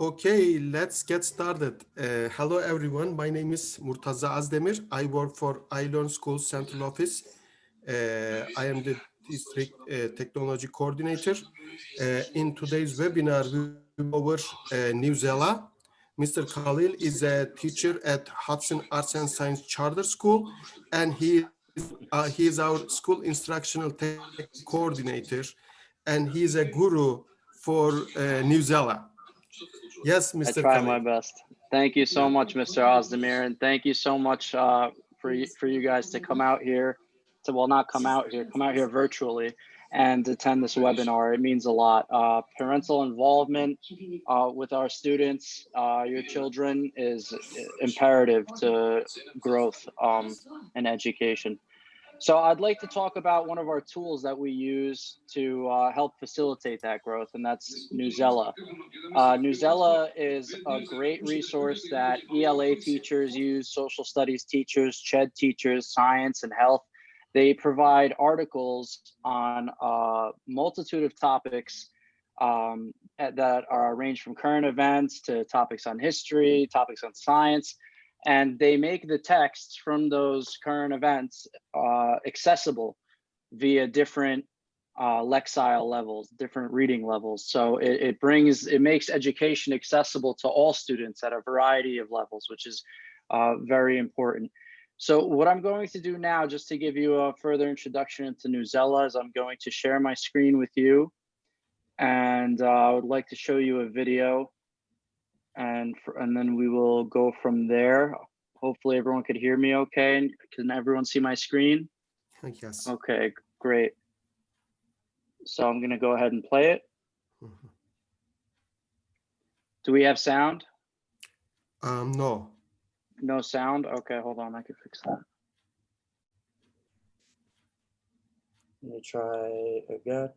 Okay, let's get started. Hello, everyone. My name is Murtaza Azdemir. I work for iLearn School Central Office. I am the District Technology Coordinator. In today's webinar, we will go over Newsela. Mr. Khalil is a teacher at Hudson Arts and Science Charter School, and he is our school instructional technology coordinator, and he is a guru for Newsela. Yes, I Mr. try Khalil. my best. Thank you so much, Mr. Ozdemir, and thank you so much for you guys to come out here, not come out here, come out here virtually and attend this webinar. It means a lot. Parental involvement with our students, your children, is imperative to growth and education. So I'd like to talk about one of our tools that we use to help facilitate that growth, and that's Newsela. Newsela is a great resource that ELA teachers use, social studies teachers, CHED teachers, science and health. They provide articles on a multitude of topics that range from current events to topics on history, topics on science. And they make the texts from those current events accessible via different lexile levels, different reading levels. So it makes education accessible to all students at a variety of levels, which is very important. So what I'm going to do now, just to give you a further introduction into Newsela, is I'm going to share my screen with you. And I would like to show you a video. And then we will go from there. Hopefully everyone could hear me okay. And can everyone see my screen? Yes. Okay, great. So I'm going to go ahead and play it. Do we have sound? No. No sound? Okay, hold on. I can fix that. Let me try again.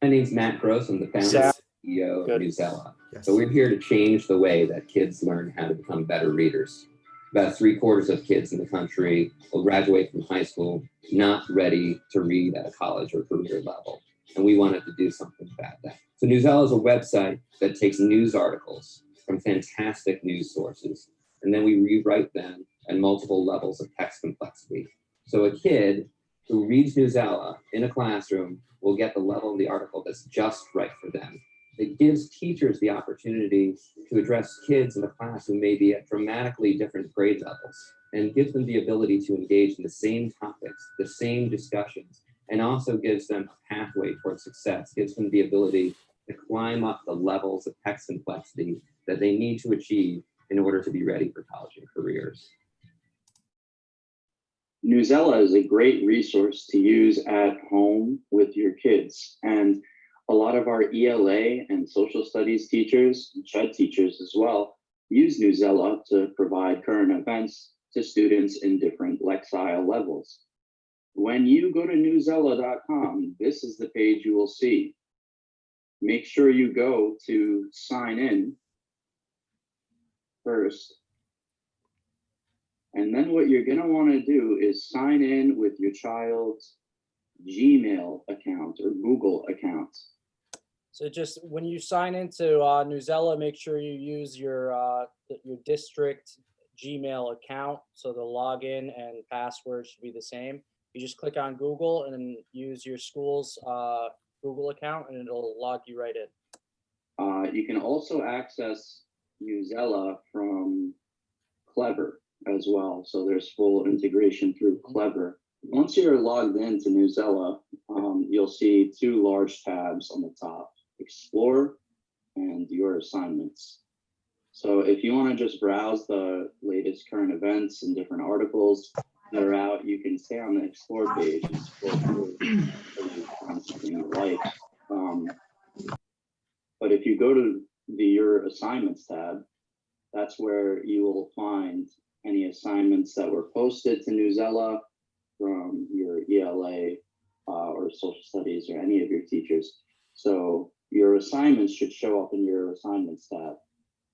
My name's Matt Gross. I'm the founder and CEO of Newsela. Yes. So we're here to change the way that kids learn how to become better readers. About 3/4 of kids in the country will graduate from high school not ready to read at a college or career level. And we wanted to do something about that. So Newsela is a website that takes news articles from fantastic news sources, and then we rewrite them at multiple levels of text complexity. So a kid who reads Newsela in a classroom will get the level of the article that's just right for them. It gives teachers the opportunity to address kids in a class who may be at dramatically different grade levels, and gives them the ability to engage in the same topics, the same discussions, and also gives them a pathway towards success, gives them the ability to climb up the levels of text complexity that they need to achieve in order to be ready for college and careers. Newsela is a great resource to use at home with your kids. And a lot of our ELA and social studies teachers, and CHED teachers as well, use Newsela to provide current events to students in different lexile levels. When you go to newsela.com, this is the page you will see. Make sure you go to sign in first. And then what you're going to want to do is sign in with your child's Gmail account or Google account. So just when you sign into Newsela, make sure you use your district Gmail account. So the login and password should be the same. You just click on Google and then use your school's Google account, and it'll log you right in. You can also access Newsela from Clever as well. So there's full integration through Clever. Once you're logged into Newsela, you'll see two large tabs on the top: Explore and Your Assignments. So if you want to just browse the latest current events and different articles that are out, you can stay on the Explore page and scroll through on something you like. But if you go to the Your Assignments tab, that's where you will find any assignments that were posted to Newsela from your ELA or social studies or any of your teachers. So your assignments should show up in your assignments tab,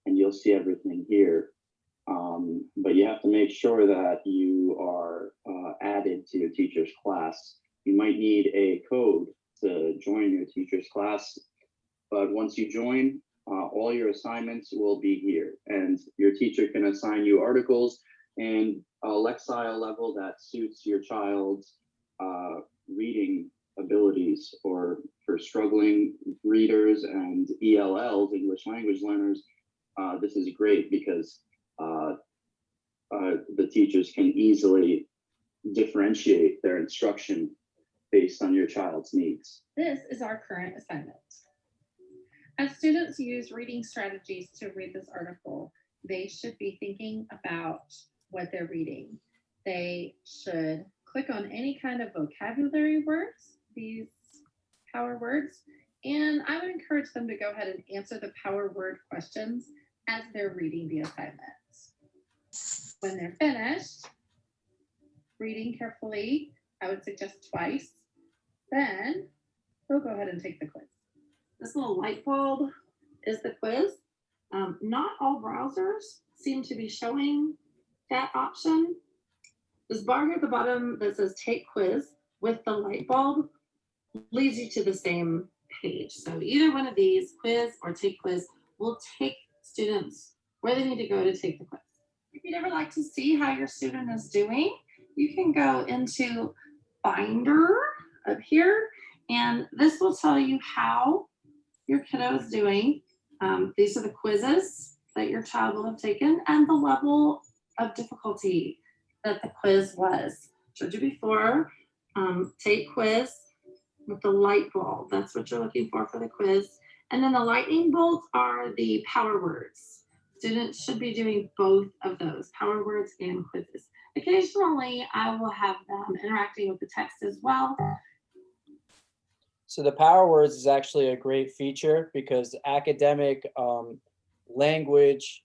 and you'll see everything here. But you have to make sure that you are added to your teacher's class. You might need a code to join your teacher's class, but once you join, all your assignments will be here, and your teacher can assign you articles and a lexile level that suits your child's reading abilities, or for struggling readers and ELLs, English language learners. This is great because the teachers can easily differentiate their instruction based on your child's needs. This is our current assignment. As students use reading strategies to read this article, they should be thinking about what they're reading. They should click on any kind of vocabulary words, these power words, and I would encourage them to go ahead and answer the power word questions as they're reading the assignment. When they're finished reading carefully, I would suggest twice, then they'll go ahead and take the quiz. This little light bulb is the quiz. Not all browsers seem to be showing that option. This bar here at the bottom that says take quiz with the light bulb leads you to the same page. So either one of these, quiz or take quiz, will take students where they need to go to take the quiz. If you'd ever like to see how your student is doing, you can go into Binder up here, and this will tell you how your kiddo is doing. These are the quizzes that your child will have taken and the level of difficulty that the quiz was. Showed you before, take quiz with the light bulb. That's what you're looking for the quiz. And then the lightning bolts are the power words. Students should be doing both of those, power words and quizzes. Occasionally, I will have them interacting with the text as well. So the power words is actually a great feature because academic language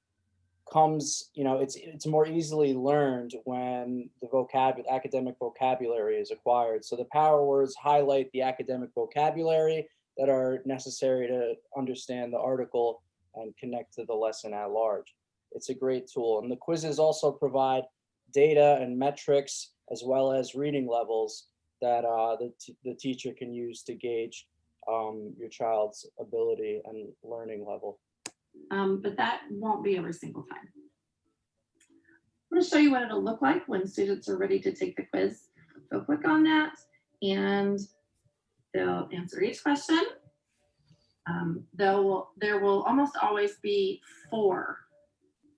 comes, it's more easily learned when the academic vocabulary is acquired. So the power words highlight the academic vocabulary that are necessary to understand the article and connect to the lesson at large. It's a great tool. And the quizzes also provide data and metrics as well as reading levels that the teacher can use to gauge your child's ability and learning level. But that won't be every single time. I'm going to show you what it'll look like when students are ready to take the quiz. So click on that and they'll answer each question. There will almost always be 4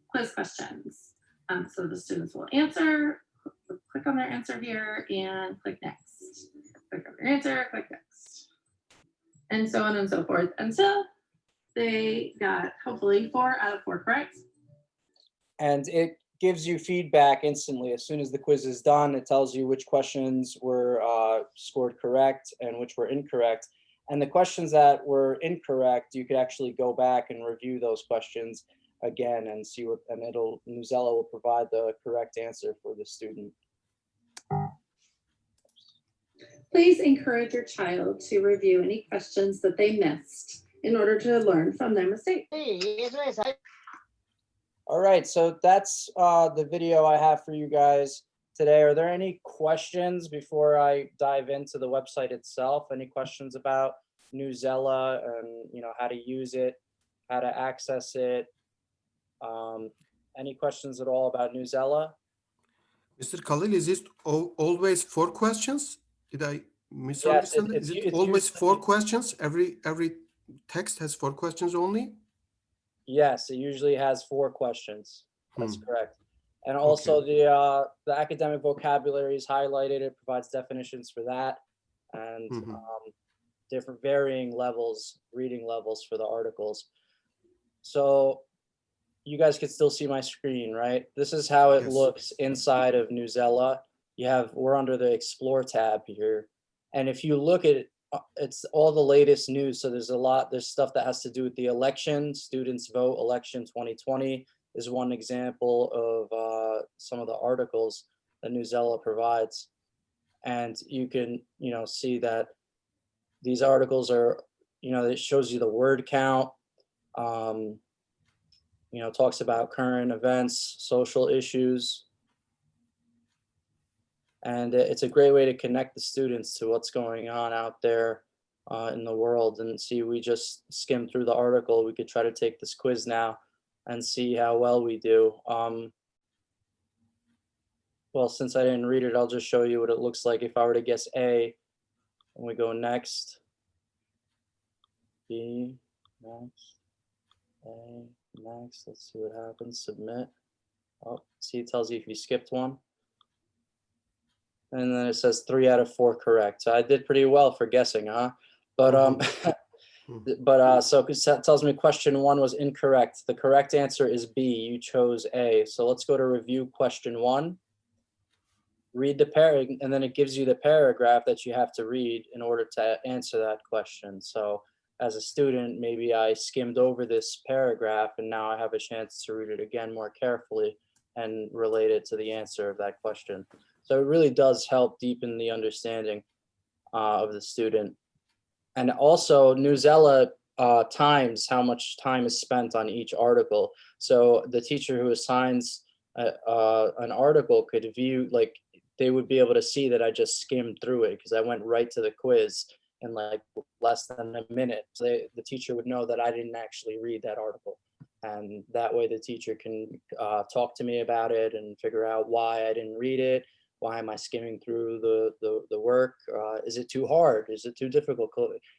quiz questions. So the students will answer, click on their answer here and click next. Click on their answer, click next. And so on and so forth until they got hopefully 4 out of 4 correct. And it gives you feedback instantly. As soon as the quiz is done, it tells you which questions were scored correct and which were incorrect. And the questions that were incorrect, you could actually go back and review those questions again and see what, and Newsela will provide the correct answer for the student. Please encourage your child to review any questions that they missed in order to learn from their mistakes. All right, so that's the video I have for you guys today. Are there any questions before I dive into the website itself? Any questions about Newsela and how to use it, how to access it? Any questions at all about Newsela? Mr. Khalil, is it always 4 questions? Did I misunderstand? Yes, Is it always 4 questions? Every text has 4 questions only? Yes, it usually has 4 questions. That's correct. And also the academic vocabulary is highlighted. It provides definitions for that and different varying levels, reading levels for the articles. So you guys can still see my screen, right? This is how it looks inside of Newsela. We're under the Explore tab here. And if you look at it, it's all the latest news. So there's stuff that has to do with the election. Students vote election 2020 is one example of some of the articles that Newsela provides. And you can, see that these articles are, it shows you the word count, talks about current events, social issues. And it's a great way to connect the students to what's going on out there in the world and see. We just skimmed through the article. We could try to take this quiz now and see how well we do. Well, since I didn't read it, I'll just show you what it looks like if I were to guess A. And we go next. B, next. A, next. Let's see what happens. Submit. Oh, see, it tells you if you skipped one. And then it says 3 out of 4 correct. So I did pretty well for guessing, huh? But so it tells me question 1 was incorrect. The correct answer is B. You chose A. So let's go to review question 1. Read the paragraph, and then it gives you the paragraph that you have to read in order to answer that question. So as a student, maybe I skimmed over this paragraph and now I have a chance to read it again more carefully and relate it to the answer of that question. So it really does help deepen the understanding of the student. And also Newsela times how much time is spent on each article. So the teacher who assigns an article could view, like, they would be able to see that I just skimmed through it because I went right to the quiz in like less than a minute. So the teacher would know that I didn't actually read that article. And that way the teacher can talk to me about it and figure out why I didn't read it. Why am I skimming through the work? Is it too hard? Is it too difficult?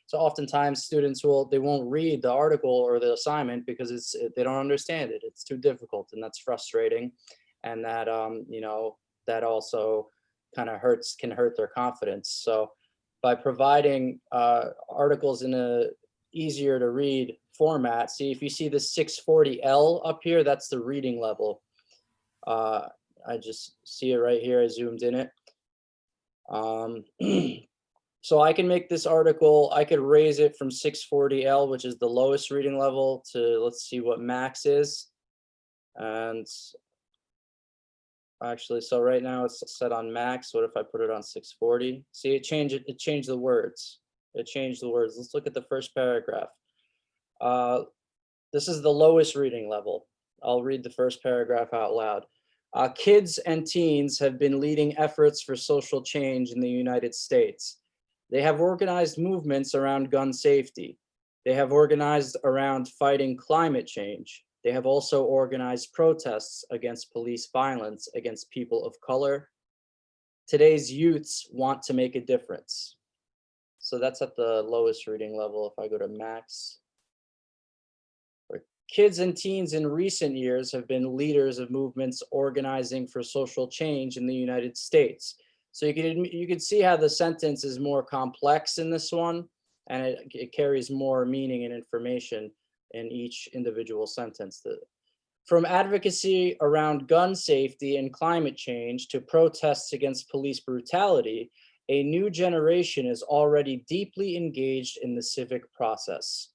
So oftentimes students they won't read the article or the assignment because they don't understand it. It's too difficult, and that's frustrating. And that that also kind of can hurt their confidence. So by providing articles in a easier to read format, see if you see the 640L up here, that's the reading level. I just see it right here. I zoomed in it. So I can make this article, I could raise it from 640L, which is the lowest reading level, to let's see what max is. And actually, so right now it's set on max. What if I put it on 640? See, it changed the words. It changed the words. Let's look at the first paragraph. This is the lowest reading level. I'll read the first paragraph out loud. Kids and teens have been leading efforts for social change in the United States. They have organized movements around gun safety. They have organized around fighting climate change. They have also organized protests against police violence against people of color. Today's youths want to make a difference. So that's at the lowest reading level. If I go to max. Kids and teens in recent years have been leaders of movements organizing for social change in the United States. So you can see how the sentence is more complex in this one, and it carries more meaning and information in each individual sentence. From advocacy around gun safety and climate change to protests against police brutality, a new generation is already deeply engaged in the civic process.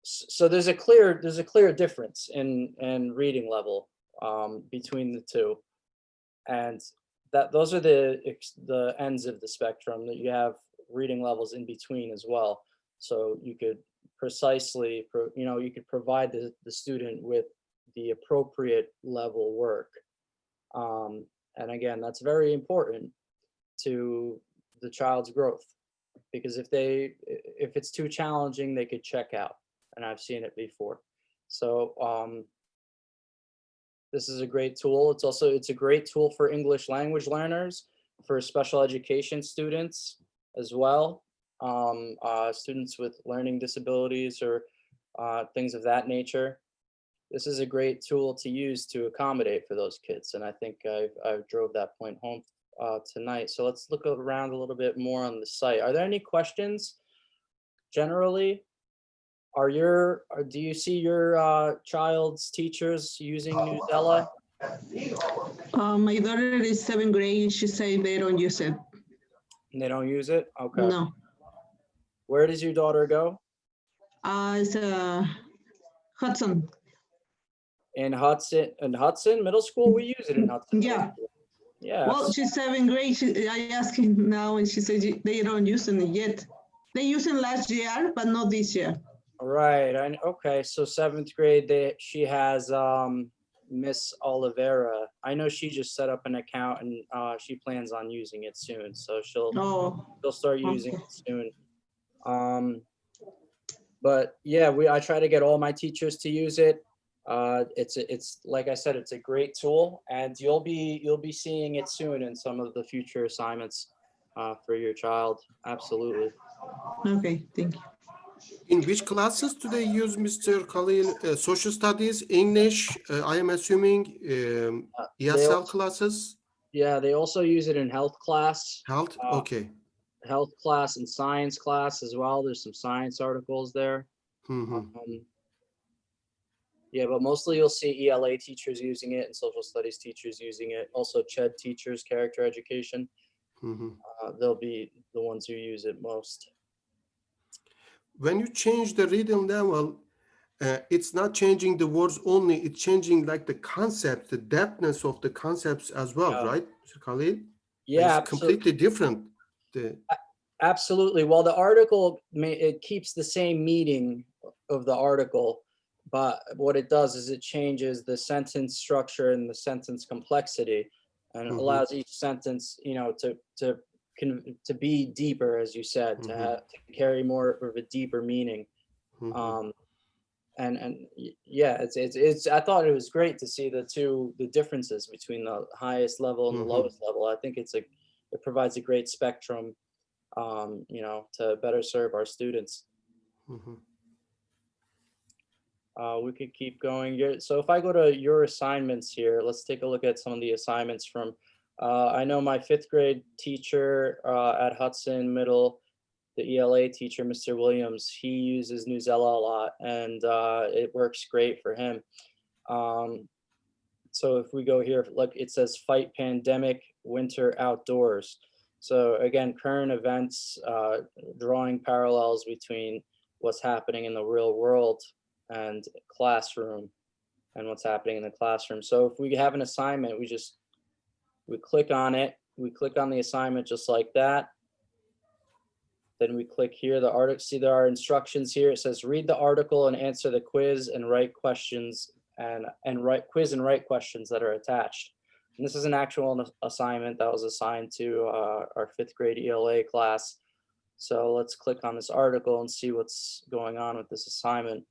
So there's a clear difference in reading level between the two, and those are the ends of the spectrum. That you have reading levels in between as well. So you could precisely, you could provide the student with the appropriate level work, and again, that's very important to the child's growth, because if it's too challenging, they could check out. And I've seen it before. So this is a great tool. It's a great tool for English language learners, for special education students as well, students with learning disabilities or things of that nature. This is a great tool to use to accommodate for those kids. And I think I've drove that point home tonight. So let's look around a little bit more on the site. Are there any questions generally? Do you see your child's teachers using Newsela? My daughter is 7th grade and she said they don't use it. They don't use it? Okay. No. Where does your daughter go? It's Hudson. In Hudson Middle School? We use it in Hudson. Yeah. Yeah. Well, she's 7th grade. I asked her now and she said they don't use it yet. They used it last year, but not this year. Right. Okay. So 7th grade, she has Miss Oliveira. I know she just set up an account and she plans on using it soon. So she'll start using it soon. But yeah, I try to get all my teachers to use it. It's like I said, it's a great tool, and you'll be seeing it soon in some of the future assignments for your child. Absolutely. Okay, thank you. In which classes do they use, Mr. Khalil? Social studies, English, I am assuming, They ESL also, classes, yeah, they also use it in health class, health? Okay. and science class as well. There's some science articles there. Mhm, Yeah, but mostly you'll see ELA teachers using it and social studies teachers using it. Also CHED teachers, character education. mhm. They'll be the ones who use it most. When you change the reading level, it's not changing the words only, it's changing like the concepts, the depthness of the concepts as well, Yeah. right, Mr. Khalil? Yeah, It's completely different. absolutely. Well, the article, it keeps the same meaning of the article, but what it does is it changes the sentence structure and the sentence complexity, and Mhm. allows each sentence, to be deeper, as you said, to carry more of a deeper meaning. Mhm. Yeah, it's I thought it was great to see the differences between the highest level and the lowest level. I think it provides a great spectrum, to better serve our students. Mhm. We could keep going. So if I go to your assignments here, let's take a look at some of the assignments from, I know my 5th grade teacher at Hudson Middle, the ELA teacher, Mr. Williams, he uses Newsela a lot, and it works great for him. So if we go here, look, it says fight pandemic winter outdoors. So again, current events, drawing parallels between what's happening in the real world and classroom and what's happening in the classroom. So if we have an assignment, we click on it, we click on the assignment just like that. Then we click here, the article, see there are instructions here. It says read the article and answer the quiz and write questions and write questions that are attached. And this is an actual assignment that was assigned to our 5th grade ELA class. So let's click on this article and see what's going on with this assignment.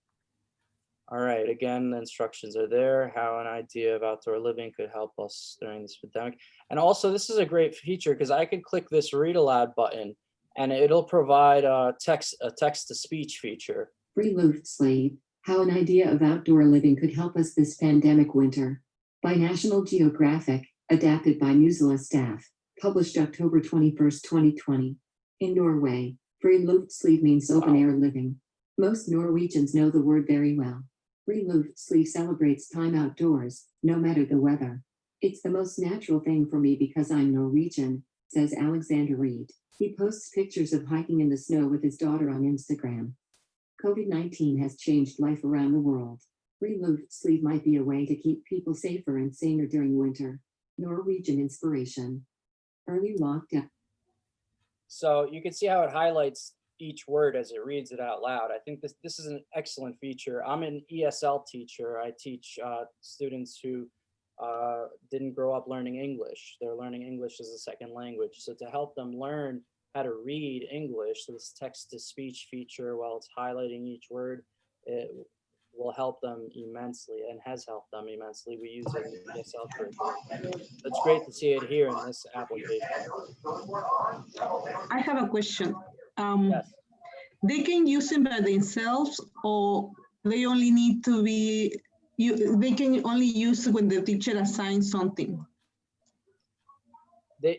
All right, again, the instructions are there, how an idea of outdoor living could help us during this pandemic. And also, this is a great feature because I could click this read aloud button and it'll provide a text-to-speech feature. Free Nov5, how an idea of outdoor living could help us this pandemic winter. By National Geographic, adapted by Newsela staff, published October 21st, 2020. In Norway, Free Nov5 means open air living. Most Norwegians know the word very well. Free Nov5 celebrates time outdoors, no matter the weather. It's the most natural thing for me because I'm Norwegian, says Alexander Reed. He posts pictures of hiking in the snow with his daughter on Instagram. COVID-19 has changed life around the world. Free Nov5 might be a way to keep people safer and saner during winter. Norwegian inspiration. Early lockdown. So you can see how it highlights each word as it reads it out loud. I think this is an excellent feature. I'm an ESL teacher. I teach students who didn't grow up learning English. They're learning English as a second language. So to help them learn how to read English, this text-to-speech feature, while it's highlighting each word, it will help them immensely and has helped them immensely. We use it in the ESL curriculum. It's great to see it here in this application. I have a question. Yes. They can use them by themselves, or they only need to be, they can only use it when the teacher assigns something?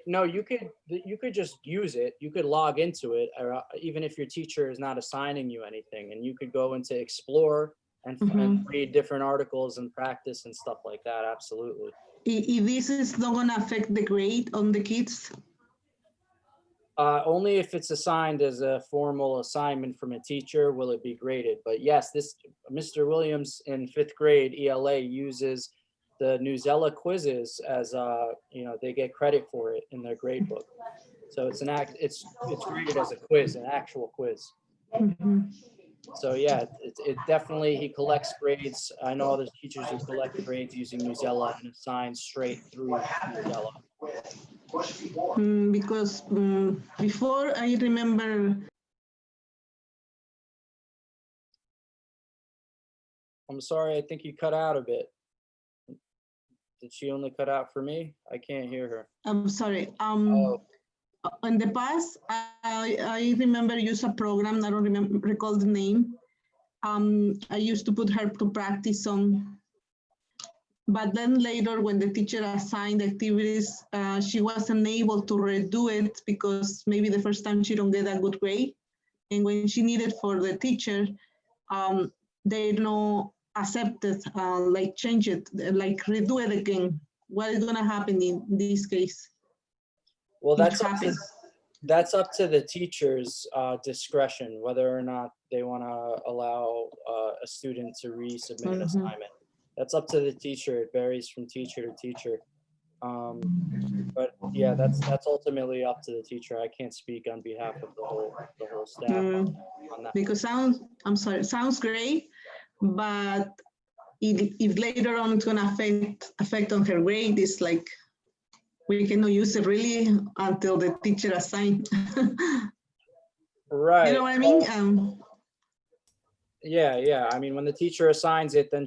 No, you could just use it. You could log into it, or even if your teacher is not assigning you anything, and you could go into Explore and read different articles and practice and stuff like that. Absolutely. If this is not going to affect the grade on the kids? Only if it's assigned as a formal assignment from a teacher will it be graded. But yes, Mr. Williams in 5th grade ELA uses the Newsela quizzes as they get credit for it in their grade book. So it's graded as a quiz, an actual quiz. So yeah, it definitely, he collects grades. I know other teachers who collect grades using Newsela and assign straight through Newsela. Because before I remember I'm sorry, I think you cut out a bit. Did she only cut out for me? I can't hear her. I'm sorry. Oh. In the past, I remember use a program. I don't recall the name. I used to put her to practice some. But then later, when the teacher assigned activities, she wasn't able to redo it because maybe the first time she don't get a good grade. And when she needed for the teacher, they don't accept it, like change it, like redo it again. What is gonna happen in this case? Well, It that's happens. that's up to the teacher's discretion, whether or not they want to allow a student to resubmit an assignment. That's up to the teacher. It varies from teacher to teacher. But yeah, that's ultimately up to the teacher. I can't speak on behalf of the whole staff on that. Because sounds great, but if later on it's gonna affect on her grade, it's like we cannot use it really until the teacher assigns. Right. You know what I mean? Yeah. I mean, when the teacher assigns it, then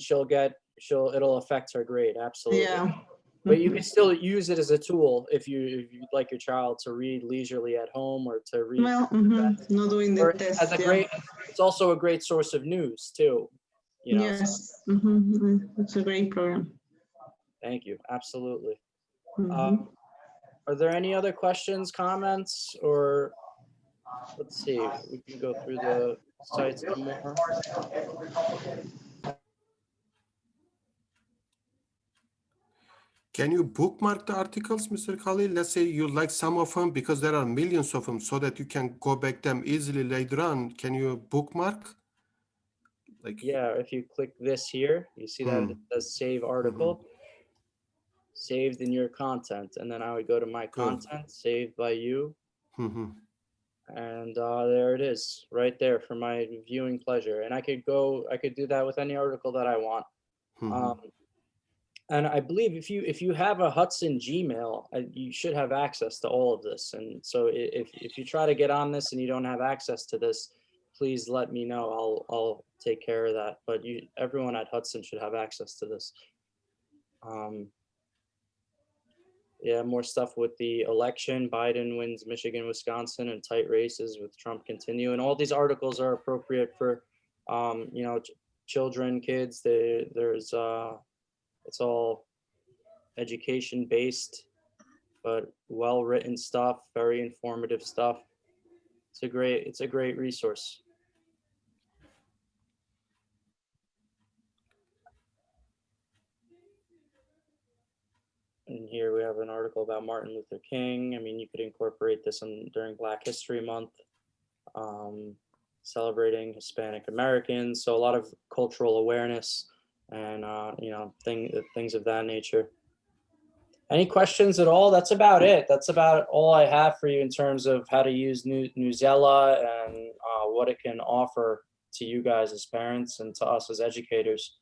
it'll affect her grade. Absolutely. Yeah. But you can still use it as a tool if you'd like your child to read leisurely at home or to read. Well, not doing the test. It's also a great source of news too. You know, yes, it's a great program. Thank you. Absolutely. Are there any other questions, comments, or let's see, we can go through the sites some more. Can you bookmark the articles, Mr. Khalil? Let's say you like some of them because there are millions of them, so that you can go back them easily later on. Can you bookmark? Like, yeah, if you click this here, you see that it says save article, saved in your content, and then I would go to my content, saved by you, and there it is, right there for my viewing pleasure. And I could do that with any article that I want. And I believe if you have a Hudson Gmail, you should have access to all of this. And so if you try to get on this and you don't have access to this, please let me know. I'll take care of that. But everyone at Hudson should have access to this. Yeah, more stuff with the election. Biden wins Michigan, Wisconsin, and tight races with Trump continue. And all these articles are appropriate for, children, kids. It's all education based, but well-written stuff, very informative stuff. It's a great resource. And here we have an article about Martin Luther King. I mean, you could incorporate this during Black History Month, celebrating Hispanic Americans. So a lot of cultural awareness and, things of that nature. Any questions at all? That's about it. That's about all I have for you in terms of how to use Newsela and what it can offer to you guys as parents and to us as educators.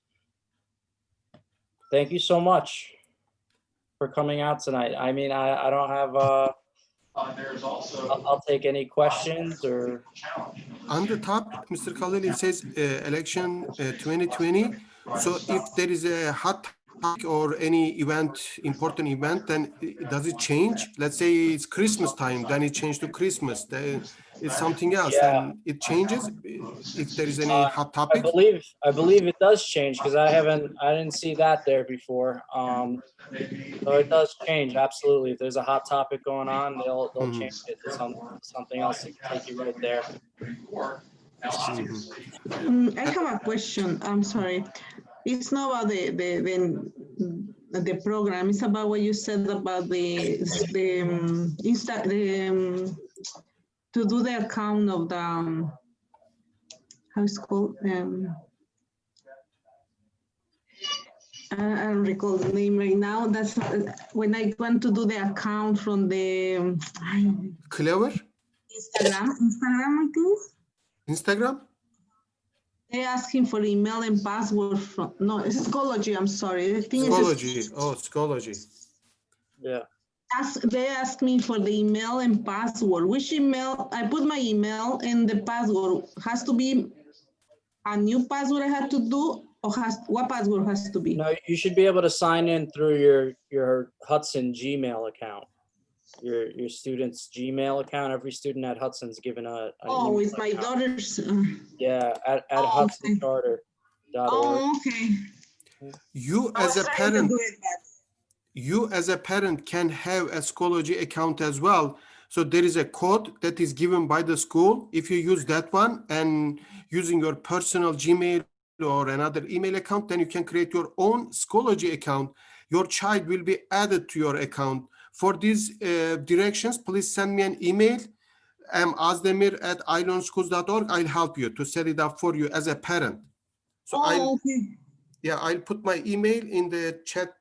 Thank you so much for coming out tonight. I mean, I don't have, I'll take any questions or. On the top, Mr. Khalil, it says election 2020. So if there is a hot topic or any important event, then does it change? Let's say it's Christmas time, then it changed to Christmas. Then it's something else, then it changes if there is any hot topic. I believe it does change because I didn't see that there before. So it does change, absolutely. If there's a hot topic going on, they'll change it to something else to take you right there. I have a question. I'm sorry. It's not about the program. It's about what you said about to do the account of the how it's called. I don't recall the name right now. That's when I went to do the account from the Clever? Instagram, I think. Instagram? They asked him for email and password from, no, it's Schoology, I'm sorry. I think Schoology, Schoology. Yeah. They asked me for the email and password. Which email? I put my email and the password. Has to be a new password I had to do, what password has to be? No, you should be able to sign in through your Hudson Gmail account. Your student's Gmail account. Every student at Hudson's given an Oh, email it's my account. daughter's. Yeah, at Oh, okay. HudsonCharter.org. Oh, okay. You I as was a trying to parent, do it, but you as a parent can have a Schoology account as well. So there is a code that is given by the school. If you use that one and using your personal Gmail or another email account, then you can create your own Schoology account. Your child will be added to your account. For these directions, please send me an email. I'm azdemir@ilearnschools.org. I'll help you to set it up for you as a parent. So okay. yeah, I'll put my email in the chat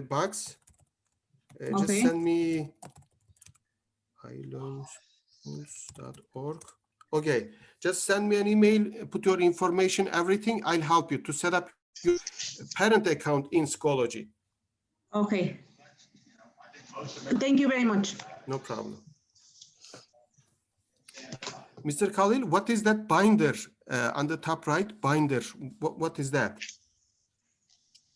box. Just Okay. send me ilearnschools.org. Okay, just send me an email, put your information, everything. I'll help you to set up your parent account in Schoology. Okay. Thank you very much. No problem. Mr. Khalil, what is that binder on the top right? Binder, what is that?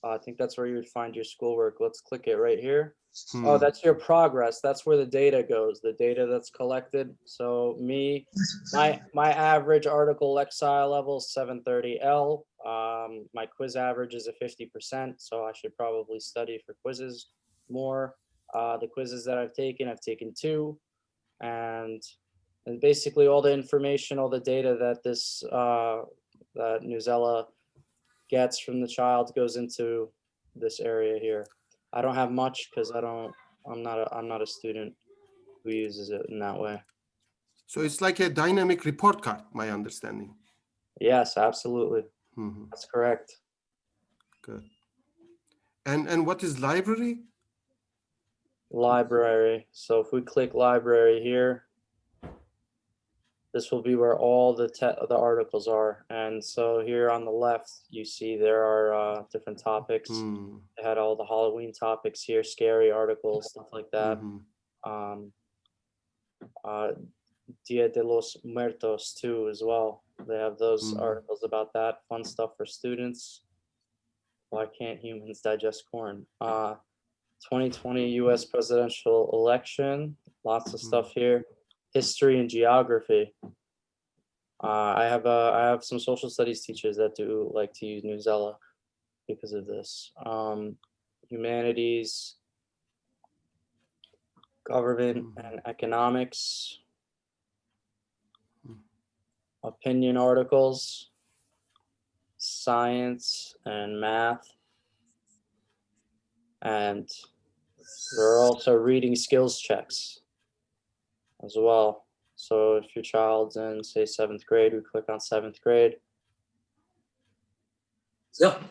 I think that's where you would find your schoolwork. Let's click it right here. Hmm. Oh, that's your progress. That's where the data goes, the data that's collected. So my average article Lexile level is 730L. My quiz average is a 50%, so I should probably study for quizzes more. The quizzes that I've taken 2, and basically all the information, all the data that this that Newsela gets from the child goes into this area here. I don't have much because I'm not a student who uses it in that way. So it's like a dynamic report card, my understanding. Yes, absolutely. Mm-hmm. That's correct. Good. And what is library? Library. So if we click library here, this will be where all the articles are. And so here on the left, you see there are different topics. They had all the Halloween topics here, scary articles, stuff like that. Dia de los Muertos too as well. They have those articles about that, fun stuff for students. Why can't humans digest corn? 2020 US presidential election, lots of stuff here. History and geography. I have some social studies teachers that do like to use Newsela because of this. Humanities, government and economics, opinion articles, science and math, and there are also reading skills checks as well. So if your child's in, say, 7th grade, we click on 7th grade. Yep.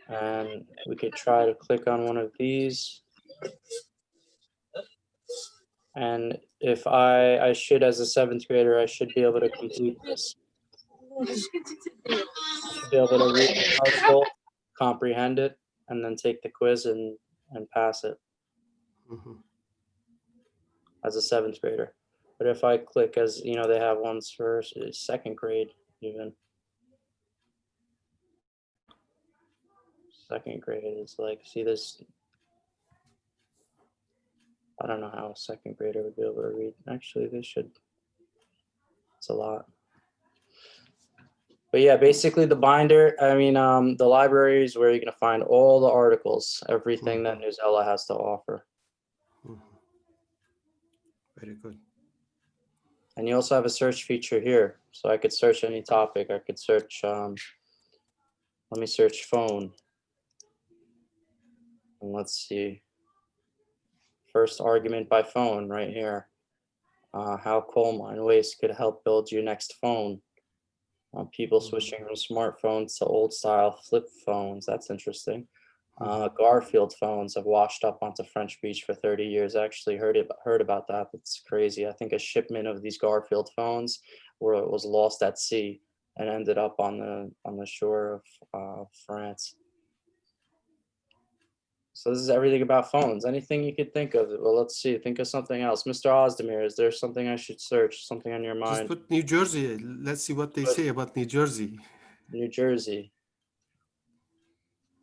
And we could try to click on one of these. And if I should, as a 7th grader, I should be able to complete this. Should be able to read the article, comprehend it, and then take the quiz and pass it as a 7th grader. But if I click, as you know, they have ones for 2nd grade even. 2nd grade is like, see this, I don't know how a 2nd grader would be able to read. Actually, they should. It's a lot. But yeah, basically the binder, I mean, the library is where you're going to find all the articles, everything that Newsela has to offer. Very good. And you also have a search feature here. So I could search any topic. I could search, let me search phone. And let's see. First argument by phone right here. How coal mine waste could help build your next phone. People switching from smartphones to old style flip phones. That's interesting. Garfield phones have washed up onto French Beach for 30 years. I actually heard about that. That's crazy. I think a shipment of these Garfield phones was lost at sea and ended up on the shore of France. So this is everything about phones. Anything you could think of. Well, let's see. Think of something else. Mr. Ozdemir, is there something I should search? Something on your mind? Just put New Jersey. Let's see what they say about New Jersey. New Jersey.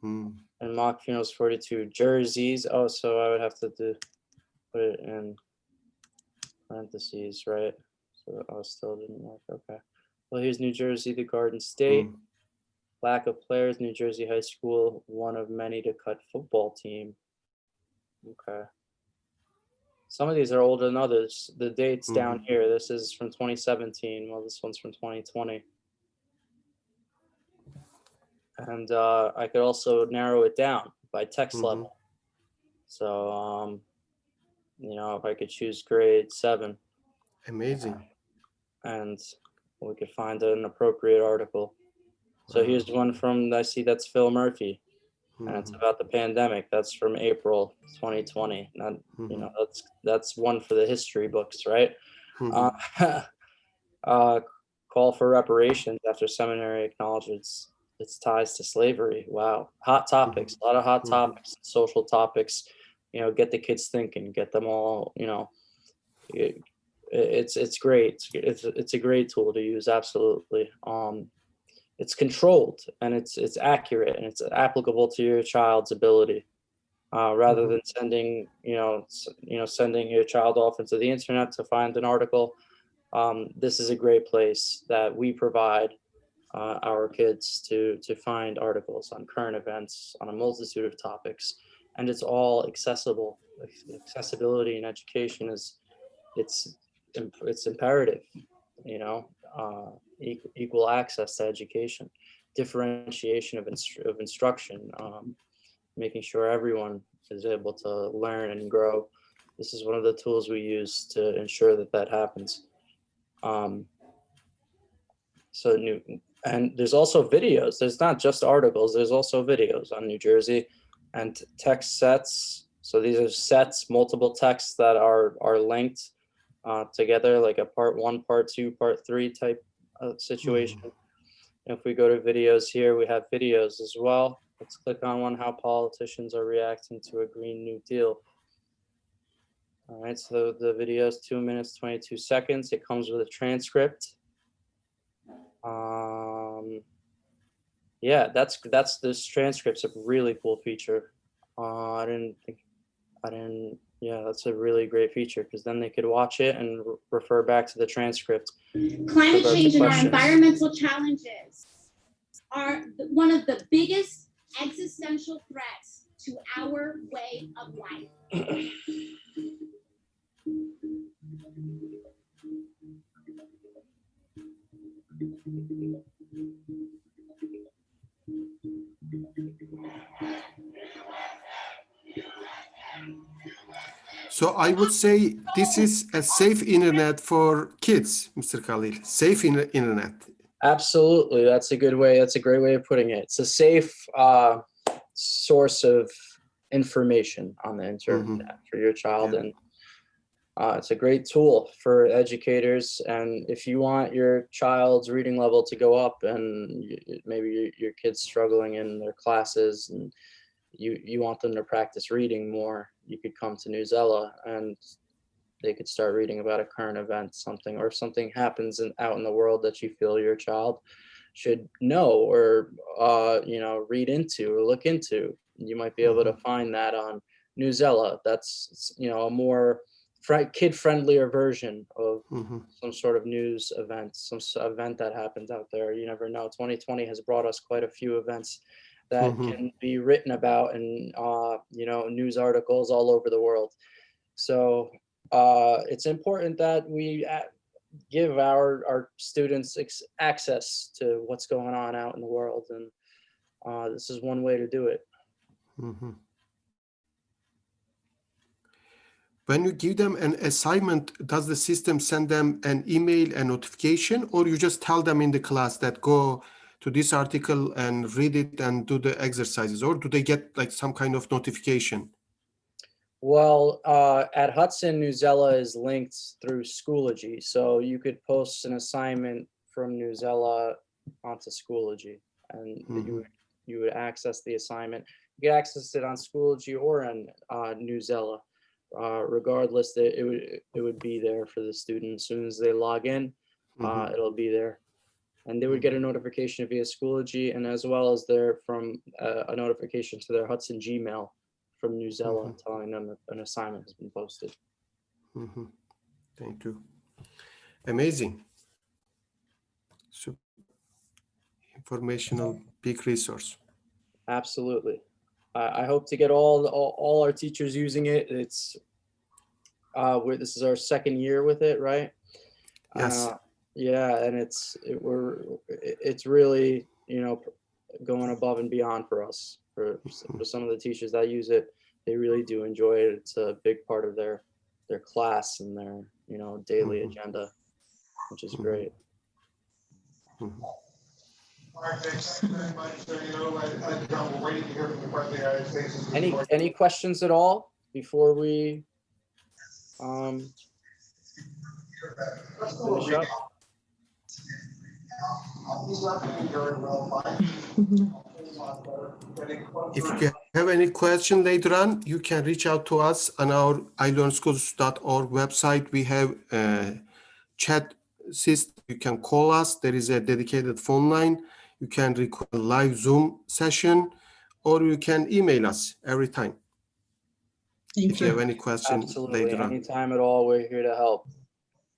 Mm. And mock funerals 42 jerseys. Oh, so I would have to put it in parentheses, right? So I still didn't work. Okay. Well, here's New Jersey, the Garden State. Mm. Lack of players, New Jersey high school, one of many to cut football team. Okay. Some of these are older than others. The dates down here, this is from 2017. Well, this one's from 2020. And I could also narrow it down by text level. So, you know, if I could choose grade 7. Amazing. And we could find an appropriate article. So here's one from, I see that's Phil Murphy. And it's about the pandemic. That's from April 2020. Not, you know, that's one for the history books, right? Call for reparations after seminary acknowledges its ties to slavery. Wow, hot topics, a lot of hot topics, social topics. You know, get the kids thinking, get them all. You know, it's great. It's a great tool to use. Absolutely. It's controlled and it's accurate and it's applicable to your child's ability, rather than sending sending your child off into the internet to find an article. This is a great place that we provide our kids to find articles on current events on a multitude of topics, and it's all accessible. Accessibility in education is it's imperative. You know, equal access to education, differentiation of instruction, making sure everyone is able to learn and grow. This is one of the tools we use to ensure that that happens. And there's also videos. There's not just articles, there's also videos on New Jersey and text sets. So these are sets, multiple texts that are linked together, like a part 1, part 2, part 3 type of situation. If we go to videos here, we have videos as well. Let's click on one, how politicians are reacting to a Green New Deal. All right, so the video is 2 minutes, 22 seconds. It comes with a transcript. Yeah, this transcript's a really cool feature. Yeah, that's a really great feature because then they could watch it and refer back to the transcript. Climate change and our environmental challenges are one of the biggest existential threats to our way of life. So I would say this is a safe internet for kids, Mr. Khalil. Safe internet. Absolutely, that's a good way. That's a great way of putting it. It's a safe source of information on the internet for your child, and it's a great tool for educators. And if you want your child's reading level to go up, and maybe your kid's struggling in their classes, and you want them to practice reading more, you could come to Newsela and they could start reading about a current event, something, or if something happens out in the world that you feel your child should know or read into or look into. You might be able to find that on Newsela. That's a more kid-friendlier version of some sort of news event, some event that happens out there. You never know. 2020 has brought us quite a few events that can be written about in news articles all over the world. So it's important that we give our students access to what's going on out in the world, and this is one way to do it. When you give them an assignment, does the system send them an email, a notification, or you just tell them in the class that go to this article and read it and do the exercises, or do they get like some kind of notification? Well, at Hudson, Newsela is linked through Schoology, so you could post an assignment from Newsela onto Schoology, and you would access the assignment. You could access it on Schoology or on Newsela. Regardless, it would be there for the student as soon as they log in. It'll be there. and they would get a notification via Schoology, and as well as a notification to their Hudson Gmail from Newsela telling them that an assignment has been posted. Thank you. Amazing. So, informational big resource. Absolutely. I hope to get all our teachers using it. It's this is our second year with it, right? Yes. Yeah, and it's really, you know, going above and beyond for us. For some of the teachers that use it, they really do enjoy it. It's a big part of their class and their, you know, daily agenda, which is great. Any questions at all before we finish up? If you have any question later on, you can reach out to us on our ilearnschools.org website. We have a chat system. You can call us. There is a dedicated phone line. You can request a live Zoom session, or you can email us every time. If you have any questions Absolutely. later on. Anytime at all, we're here to help.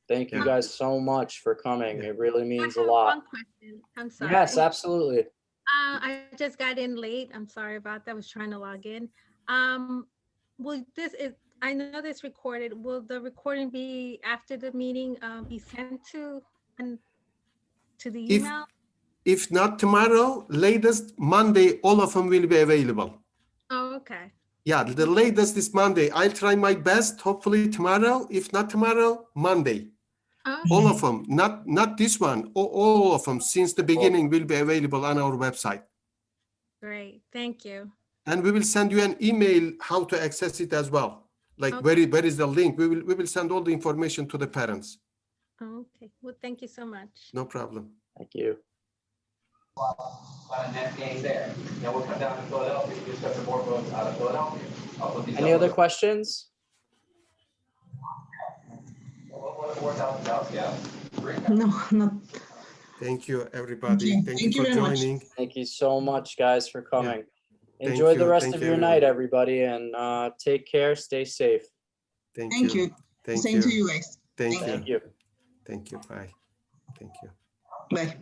Thank you guys so much for coming. It really means a lot. One question. I'm sorry. Yes, absolutely. I just got in late. I'm sorry about that. I was trying to log in. I know this recorded. Will the recording be after the meeting be sent to the email? If not tomorrow, latest Monday, all of them will be available. Oh, okay. Yeah, the latest is Monday. I'll try my best, hopefully tomorrow. If not tomorrow, Monday. Okay. All of them, not this one, all of them since the beginning will be available on our website. Great, thank you. And we will send you an email how to access it as well. Like Okay. where is the link? We will send all the information to the parents. Okay, well, thank you so much. No problem. Thank you. Any other questions? No, not. Thank you, everybody. Thank you for very much. joining. Thank you so much, guys, for coming. Thank Enjoy the you. rest Thank of you, your everyone. night, everybody, and take care. Stay safe. Thank Thank you. you. Thank Same you. to you guys. Thank you. Thank you. Thank you. Bye. Thank you. Bye.